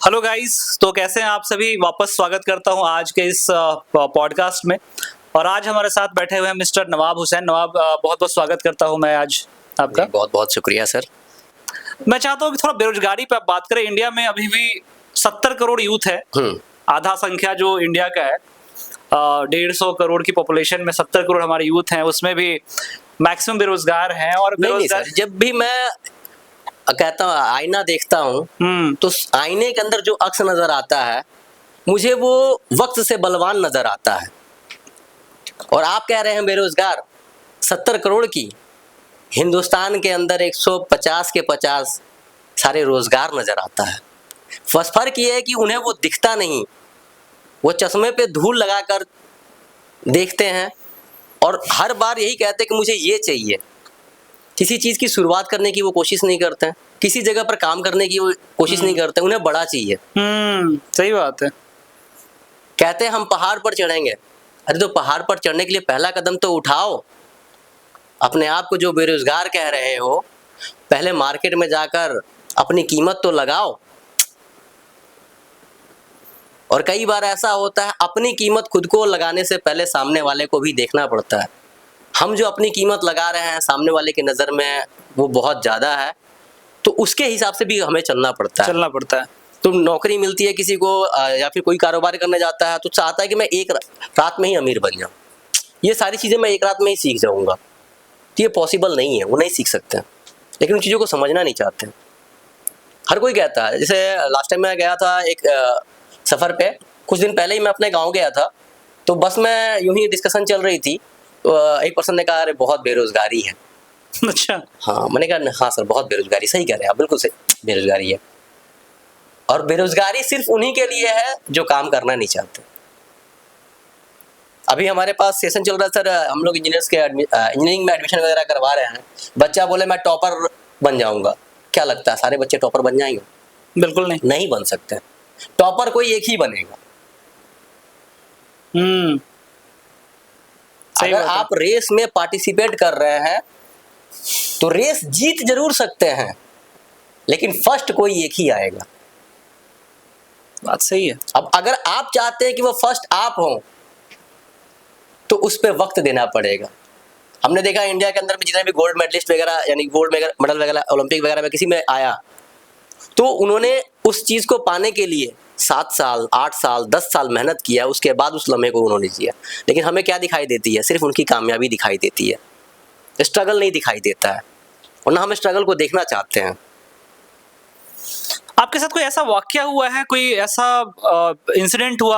Hello guys, तो कैसे हैं आप सभी। वापस स्वागत करता हूं आज के इस पॉडकास्ट में। और आज हमारे साथ बैठे हुए हैं मिस्टर नवाब हुसैन। नवाब, बहुत बहुत स्वागत करता हूं मैं आज आपका। बहुत बहुत शुक्रिया सर। मैं चाहता हूं कि थोड़ा बेरोजगारी पे बात करें। इंडिया में अभी भी 70 करोड़ यूथ है। आधा संख्या जो इंडिया का है, 150 करोड़ की पॉपुलेशन में 70 करोड़ हमारे यूथ हैं, उसमें भी मैक्सिमम बेरोजगार हैं। और नहीं सर, जब भी मैं कहता हूँ आईना देखता हूँ तो आईने के अंदर जो अक्स नजर आता है मुझे वो वक्त से बलवान नजर आता है। और आप कह रहे हैं बेरोजगार 70 करोड़ की, हिंदुस्तान के अंदर 150 के 50 सारे रोजगार नजर आता है। फर्क ये है कि उन्हें वो दिखता नहीं, वो चश्मे पे धूल लगाकर देखते हैं और हर बार यही कहते हैं कि मुझे ये चाहिए। किसी चीज की शुरुआत करने की वो कोशिश नहीं करते हैं, किसी जगह पर काम करने की वो कोशिश नहीं करते, उन्हें बड़ा चाहिए। सही बात है। कहते हैं हम पहाड़ पर चढ़ेंगे। अरे तो पहाड़ पर चढ़ने के लिए पहला कदम तो उठाओ। अपने आप को जो बेरोजगार कह रहे हो, पहले मार्केट में जाकर अपनी कीमत तो लगाओ। और कई बार ऐसा होता है अपनी कीमत खुद को लगाने से पहले सामने वाले को भी देखना पड़ता है। हम जो अपनी कीमत लगा रहे हैं सामने वाले की नज़र में वो बहुत ज़्यादा है, तो उसके हिसाब से भी हमें चलना पड़ता है। तो नौकरी मिलती है किसी को या फिर कोई कारोबार करने जाता है तो चाहता है कि मैं एक रात में ही अमीर बन जाऊँ, ये सारी चीज़ें मैं एक रात में ही सीख जाऊँगा। तो ये पॉसिबल नहीं है, वो नहीं सीख सकते, लेकिन उन चीज़ों को समझना नहीं चाहते। हर कोई कहता है, जैसे लास्ट टाइम मैं गया था एक सफ़र पे, कुछ दिन पहले ही मैं अपने गाँव गया था, तो बस में यूं ही डिस्कशन चल रही थी। एक पर्सन ने कहा अरे बहुत बेरोजगारी है। अच्छा। हाँ, मैंने कहा हाँ सर बहुत बेरोजगारी, सही कह रहे हैं आप, बिल्कुल सही बेरोजगारी है। और बेरोजगारी सिर्फ उन्हीं के लिए है जो काम करना नहीं चाहते। अभी हमारे पास सेशन चल रहा है सर, हम लोग इंजीनियर्स के इंजीनियरिंग में एडमिशन वगैरह करवा रहे हैं। बच्चा बोले मैं टॉपर बन जाऊंगा, क्या लगता है सारे बच्चे टॉपर बन जाएंगे? बिल्कुल नहीं बन सकते। टॉपर कोई एक ही बनेगा। अगर आप रेस में पार्टिसिपेट कर रहे हैं तो रेस जीत जरूर सकते हैं, लेकिन फर्स्ट कोई एक ही आएगा। बात सही है। अब अगर आप चाहते हैं कि वो फर्स्ट आप हो तो उस पर वक्त देना पड़ेगा। हमने देखा इंडिया के अंदर में जितने भी गोल्ड मेडलिस्ट वगैरह यानी गोल्ड मेडल वगैरह ओलंपिक वगैरह में किसी में आया तो उन्होंने उस चीज को पाने के लिए 7 साल 8 साल 10 साल मेहनत किया, उसके बाद उस लम्हे को उन्होंने जिया। लेकिन हमें क्या दिखाई देती है? सिर्फ उनकी कामयाबी दिखाई देती है, स्ट्रगल नहीं दिखाई देता है, और ना हम स्ट्रगल को देखना चाहते हैं। आपके साथ कोई ऐसा वाकया हुआ है, कोई ऐसा इंसिडेंट हुआ